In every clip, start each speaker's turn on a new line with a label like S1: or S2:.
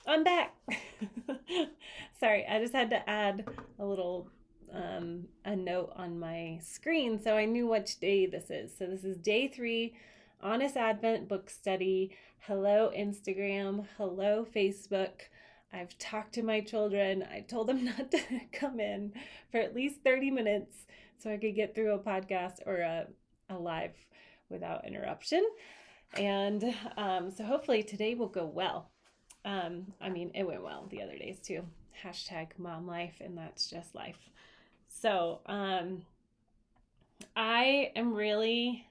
S1: I'm back. Sorry, I just had to add a little a note on my screen so I knew which day this is. So this is day 3, Honest Advent book study. Hello Instagram, hello Facebook. I've talked to my children. I told them not to come in for at least 30 minutes so I could get through a podcast or a live without interruption. And so hopefully today will go well. It went well the other days too. Hashtag mom life, and that's just life. So, I am really,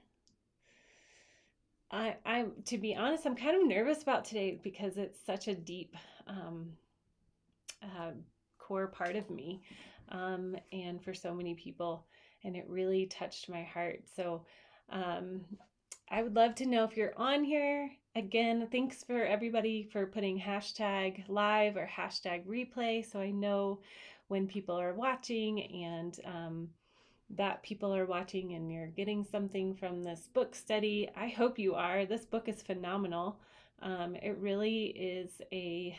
S1: to be honest, I'm kind of nervous about today because it's such a deep, uh, core part of me, and for so many people, and it really touched my heart. So, um, I would love to know if you're on here. Again, thanks for everybody for putting hashtag live or hashtag replay so I know when people are watching and that people are watching and you're getting something from this book study. I hope you are. This book is phenomenal. It really is a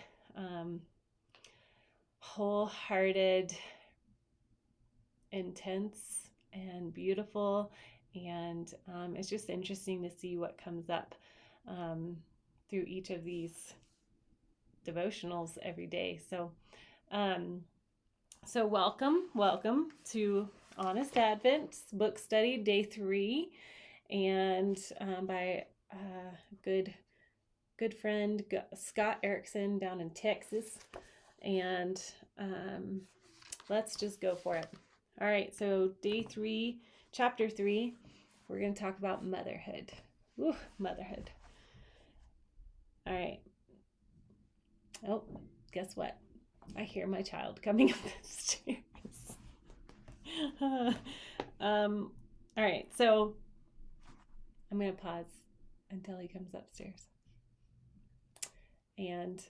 S1: wholehearted, intense, and beautiful. And it's just interesting to see what comes up um, through each of these devotionals every day. Um, so welcome to Honest Advent book study day 3, and by good friend Scott Erickson down in Texas. And let's just go for it. All right, so day 3, chapter 3, we're going to talk about motherhood. Ooh, motherhood. All right. Oh, guess what? I hear my child coming up the stairs. All right, so I'm going to pause until he comes upstairs. And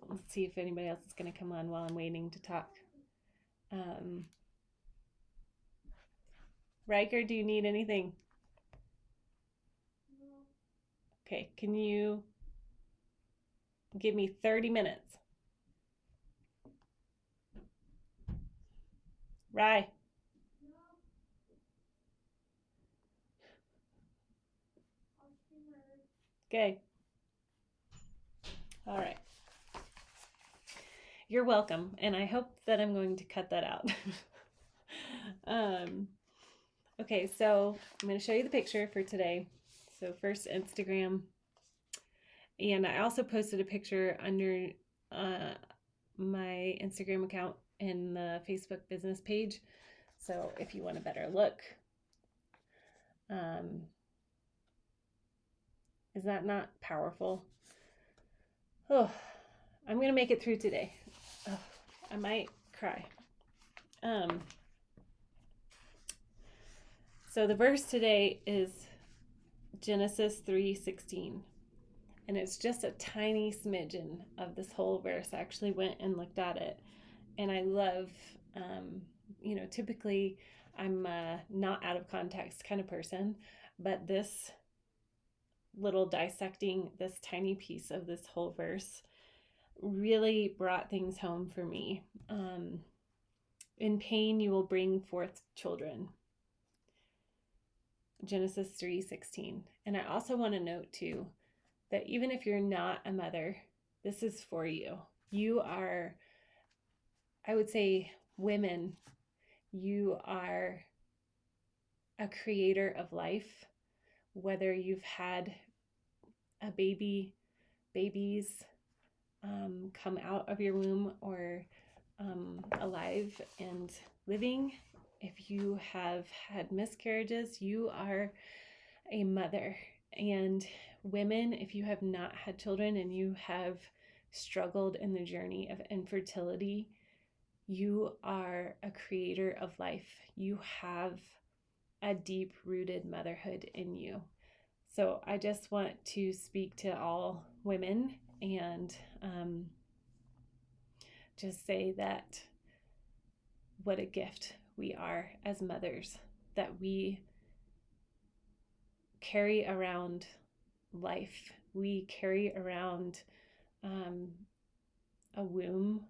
S1: let's see if anybody else is going to come on while I'm waiting to talk. Riker, do you need anything? Okay, can you give me 30 minutes? Rye. Okay. All right. You're welcome, and I hope that I'm going to cut that out. Okay, so I'm going to show you the picture for today. So first Instagram, and I also posted a picture under my Instagram account in the Facebook business page. So if you want a better look, is that not powerful? Oh, I'm going to make it through today. Oh, I might cry. So the verse today is Genesis 3:16. And it's just a tiny smidgen of this whole verse. I actually went and looked at it. And I love, typically I'm not out of context kind of person, but this little dissecting this tiny piece of this whole verse really brought things home for me. In pain, you will bring forth children. Genesis 3:16. And I also want to note too that even if you're not a mother, this is for you. You are, I would say, women, you are a creator of life, whether you've had a babies come out of your womb or alive and living. If you have had miscarriages, you are a mother. And women, if you have not had children and you have struggled in the journey of infertility, you are a creator of life. You have a deep-rooted motherhood in you. So I just want to speak to all women and just say that what a gift we are as mothers, that we carry around life. We carry around a womb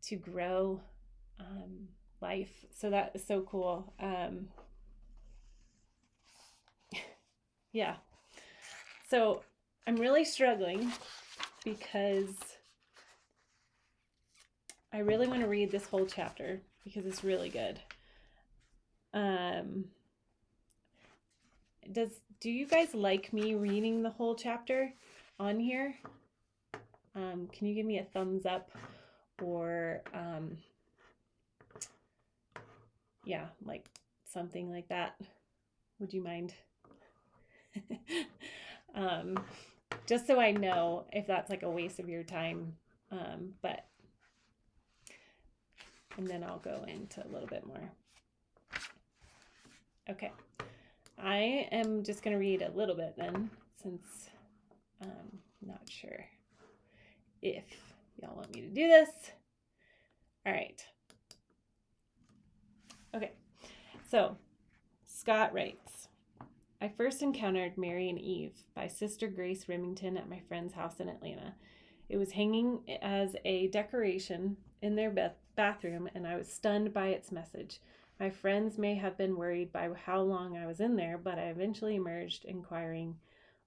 S1: to grow life. So that is so cool. Yeah. So I'm really struggling because I really want to read this whole chapter because it's really good. Do you guys like me reading the whole chapter on here? Can you give me a thumbs up or yeah, like something like that? Would you mind? Just so I know if that's like a waste of your time. But and then I'll go into a little bit more. Okay. I am just going to read a little bit then, since I'm not sure if y'all want me to do this. All right. Okay. So, Scott writes, I first encountered Mary and Eve by Sister Grace Remington at my friend's house in Atlanta. It was hanging as a decoration in their bathroom, and I was stunned by its message. My friends may have been worried by how long I was in there, but I eventually emerged inquiring,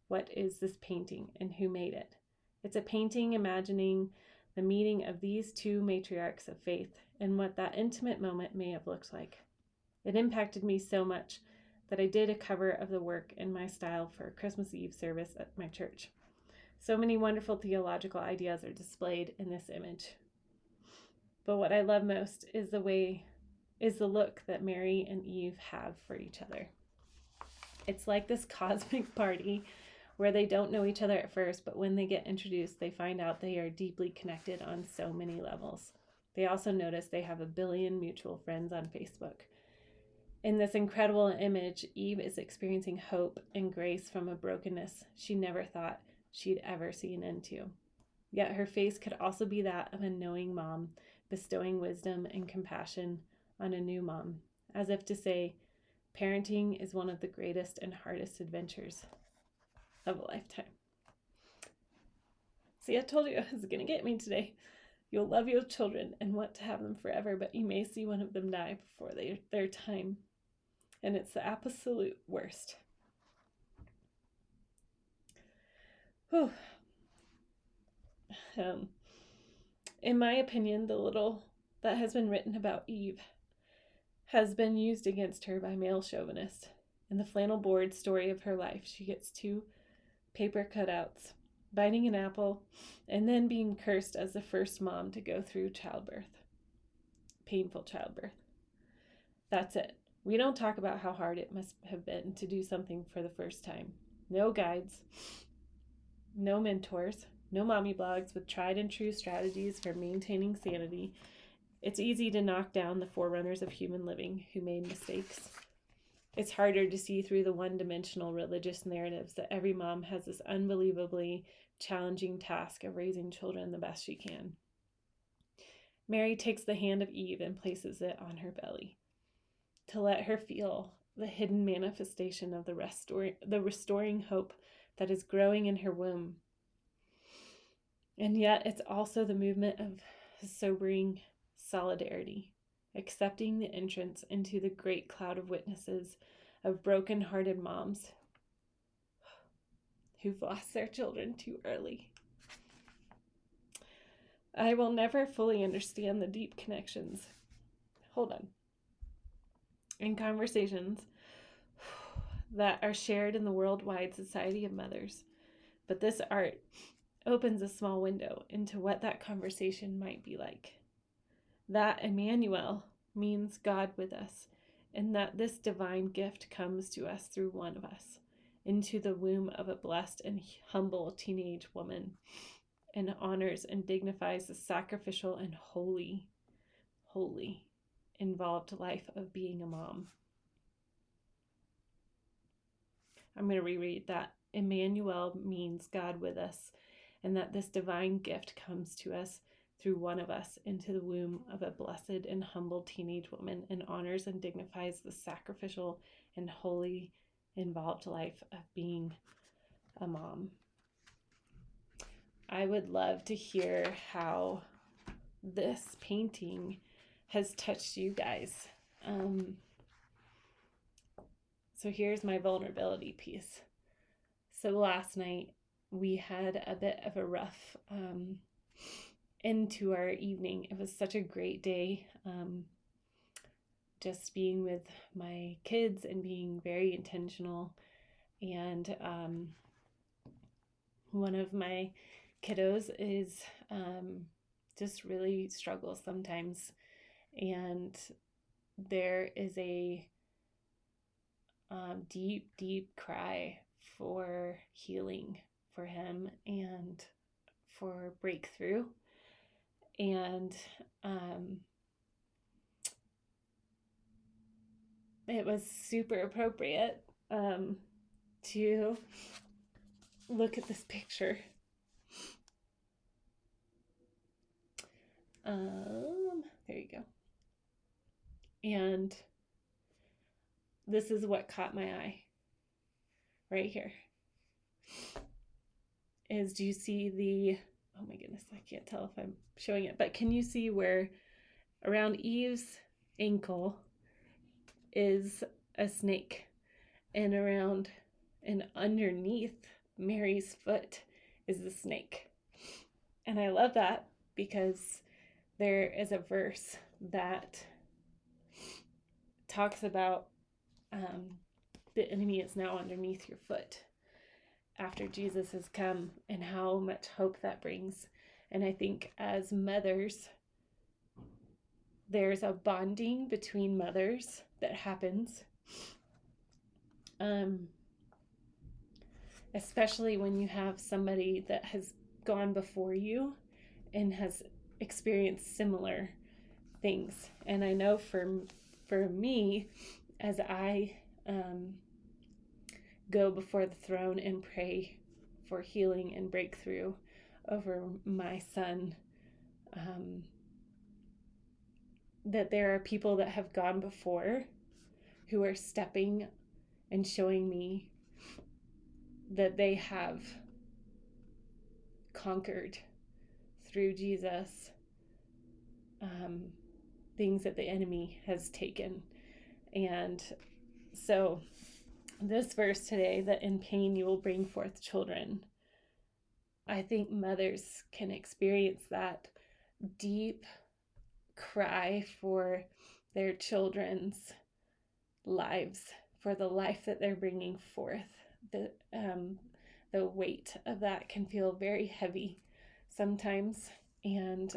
S1: what is this painting and who made it? It's a painting imagining the meeting of these two matriarchs of faith and what that intimate moment may have looked like. It impacted me so much that I did a cover of the work in my style for a Christmas Eve service at my church. So many wonderful theological ideas are displayed in this image. But what I love most is the look that Mary and Eve have for each other. It's like this cosmic party where they don't know each other at first, but when they get introduced, they find out they are deeply connected on so many levels. They also notice they have 1 billion mutual friends on Facebook. In this incredible image, Eve is experiencing hope and grace from a brokenness she never thought she'd ever see an end to. Yet her face could also be that of a knowing mom, bestowing wisdom and compassion on a new mom, as if to say, parenting is one of the greatest and hardest adventures of a lifetime. See, I told you it was going to get me today. You'll love your children and want to have them forever, but you may see one of them die before their time. And it's the absolute worst. Whew. In my opinion, the little that has been written about Eve has been used against her by male chauvinists. In the flannel board story of her life, she gets 2 paper cutouts, biting an apple, and then being cursed as the first mom to go through childbirth. Painful childbirth. That's it. We don't talk about how hard it must have been to do something for the first time. No guides, no mentors, no mommy blogs with tried and true strategies for maintaining sanity. It's easy to knock down the forerunners of human living who made mistakes. It's harder to see through the one-dimensional religious narratives that every mom has this unbelievably challenging task of raising children the best she can. Mary takes the hand of Eve and places it on her belly to let her feel the hidden manifestation of the restoring hope that is growing in her womb. And yet it's also the movement of sobering solidarity, accepting the entrance into the great cloud of witnesses of broken-hearted moms who've lost their children too early. I will never fully understand the deep connections. In conversations that are shared in the worldwide Society of Mothers. But this art opens a small window into what that conversation might be like. That Emmanuel means God with us, and that this divine gift comes to us through one of us, into the womb of a blessed and humble teenage woman, and honors and dignifies the sacrificial and holy, involved life of being a mom. I'm going to reread that. Emmanuel means God with us, and that this divine gift comes to us through one of us into the womb of a blessed and humble teenage woman, and honors and dignifies the sacrificial and holy involved life of being a mom. I would love to hear how this painting has touched you guys. So here's my vulnerability piece. So last night we had a bit of a rough into our evening. It was such a great day. Just being with my kids and being very intentional. And one of my kiddos is just really struggles sometimes. And there is a deep, deep cry for healing for him and for breakthrough. And it was super appropriate to look at this picture. There you go. And this is what caught my eye right here. Do you see the, oh my goodness, I can't tell if I'm showing it, but can you see where around Eve's ankle is a snake, and around and underneath Mary's foot is the snake? And I love that because there is a verse that talks about the enemy is now underneath your foot after Jesus has come, and how much hope that brings. And I think as mothers, there's a bonding between mothers that happens, especially when you have somebody that has gone before you and has experienced similar things. And I know for me, as I go before the throne and pray for healing and breakthrough over my son, that there are people that have gone before who are stepping and showing me that they have conquered through Jesus things that the enemy has taken. And so this verse today, that in pain you will bring forth children, I think mothers can experience that deep cry for their children's lives, for the life that they're bringing forth. The weight of that can feel very heavy sometimes. And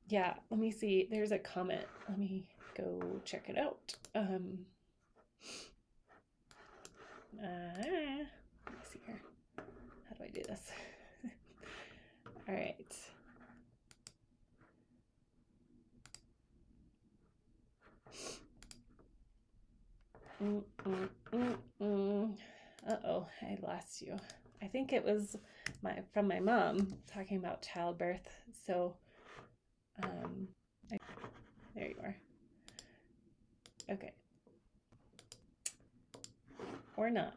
S1: yeah, let me see. There's a comment. Let me go check it out. Let me see here. How do I do this? All right. Uh-oh, I lost you. I think it was from my mom talking about childbirth. So, there you are. Okay. Or not.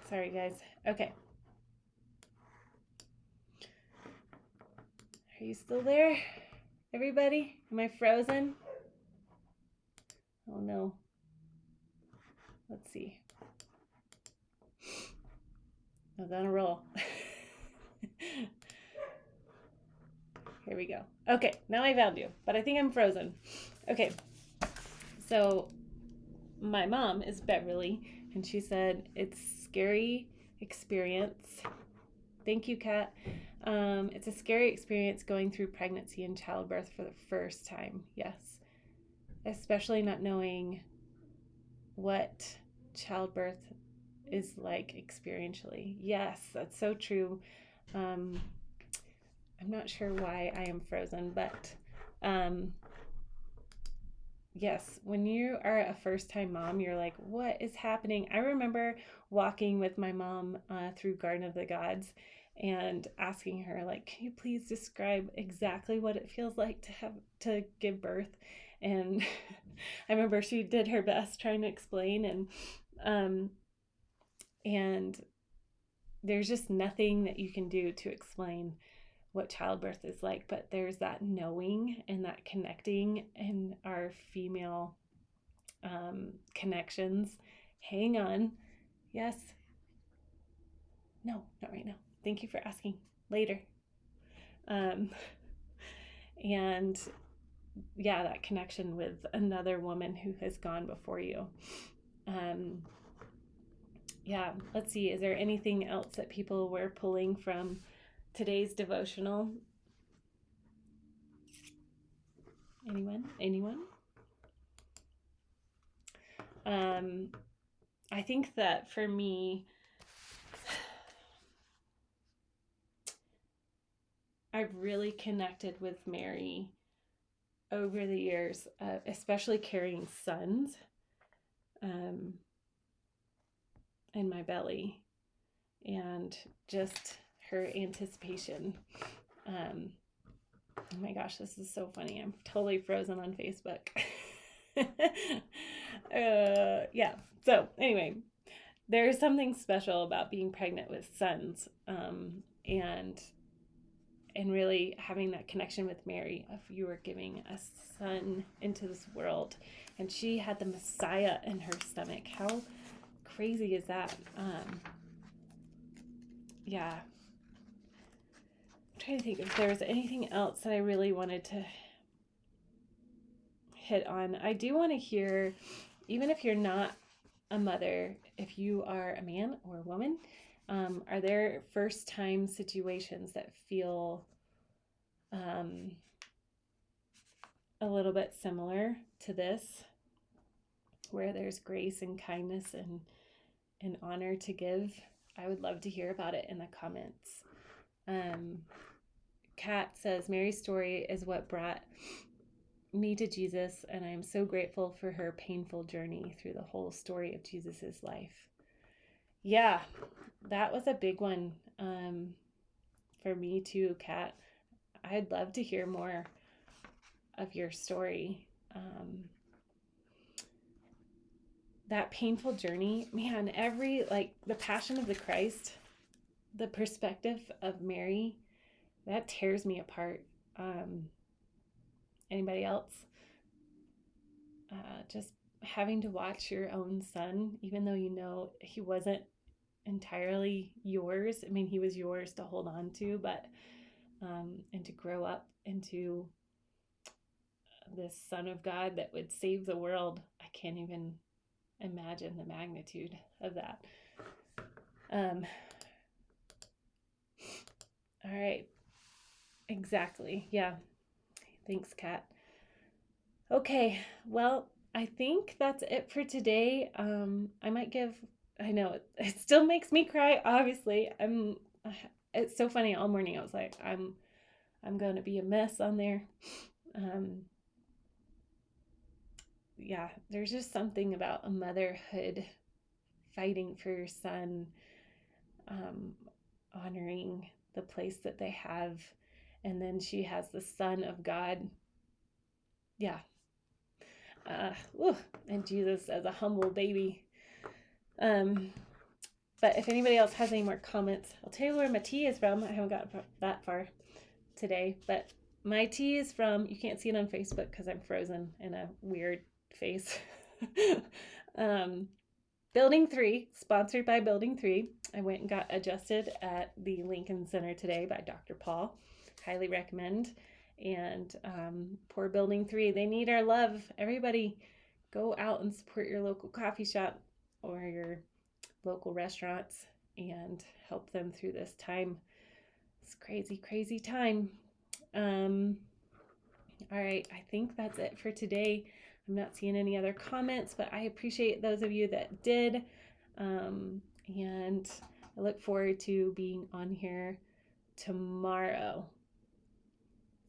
S1: Sorry, guys. Okay. Are you still there, everybody? Am I frozen? Oh no. Let's see. I was on a roll. Here we go. Okay, now I found you, but I think I'm frozen. Okay, so my mom is Beverly, and she said it's a scary experience. Thank you, Kat. It's a scary experience going through pregnancy and childbirth for the first time. Yes. Especially not knowing what childbirth is like experientially. Yes, that's so true. I'm not sure why I am frozen, but yes, when you are a first-time mom, you're like, what is happening? I remember walking with my mom through Garden of the Gods and asking her, like, can you please describe exactly what it feels like to give birth? And I remember she did her best trying to explain, and there's just nothing that you can do to explain what childbirth is like, but there's that knowing and that connecting in our female connections. Hang on. Yes. No, not right now. Thank you for asking. Later. And yeah, that connection with another woman who has gone before you. Yeah, let's see. Is there anything else that people were pulling from today's devotional? Anyone? I think that for me, I've really connected with Mary over the years, especially carrying sons in my belly, and just her anticipation. Oh my gosh, this is so funny. I'm totally frozen on Facebook. Yeah. So anyway, there's something special about being pregnant with sons, and really having that connection with Mary of you were giving a son into this world, and she had the Messiah in her stomach. How crazy is that? Yeah. I'm trying to think if there was anything else that I really wanted to hit on. I do want to hear, even if you're not a mother, if you are a man or a woman, are there first time situations that feel a little bit similar to this, where there's grace and kindness and honor to give? I would love to hear about it in the comments. Kat says, Mary's story is what brought me to Jesus, and I am so grateful for her painful journey through the whole story of Jesus's life. Yeah, that was a big one for me too, Kat. I'd love to hear more of your story. That painful journey, man, the Passion of the Christ, the perspective of Mary, that tears me apart. Anybody else? Just having to watch your own son, even though you know he wasn't entirely yours. I mean, he was yours to hold on to, but and to grow up into this Son of God that would save the world. I can't even imagine the magnitude of that. All right. Exactly. Yeah. Thanks, Kat. Okay. Well, I think that's it for today. I know it still makes me cry, obviously. It's so funny. All morning I was like, I'm going to be a mess on there. Yeah, there's just something about a motherhood, fighting for your son, honoring the place that they have, and then she has the Son of God. Yeah. And Jesus as a humble baby. But if anybody else has any more comments, I'll tell you where my tea is from. I haven't got that far today, but my tea is from, you can't see it on Facebook because I'm frozen in a weird face. Building 3, sponsored by Building 3. I went and got adjusted at the Lincoln Center today by Dr. Paul. Highly recommend. And poor Building 3, they need our love. Everybody go out and support your local coffee shop or your local restaurants and help them through this time. It's crazy, crazy time. All right, I think that's it for today. I'm not seeing any other comments, but I appreciate those of you that did. And I look forward to being on here tomorrow.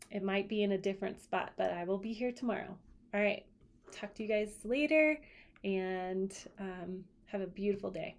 S1: It might be in a different spot, but I will be here tomorrow. All right, talk to you guys later, and have a beautiful day.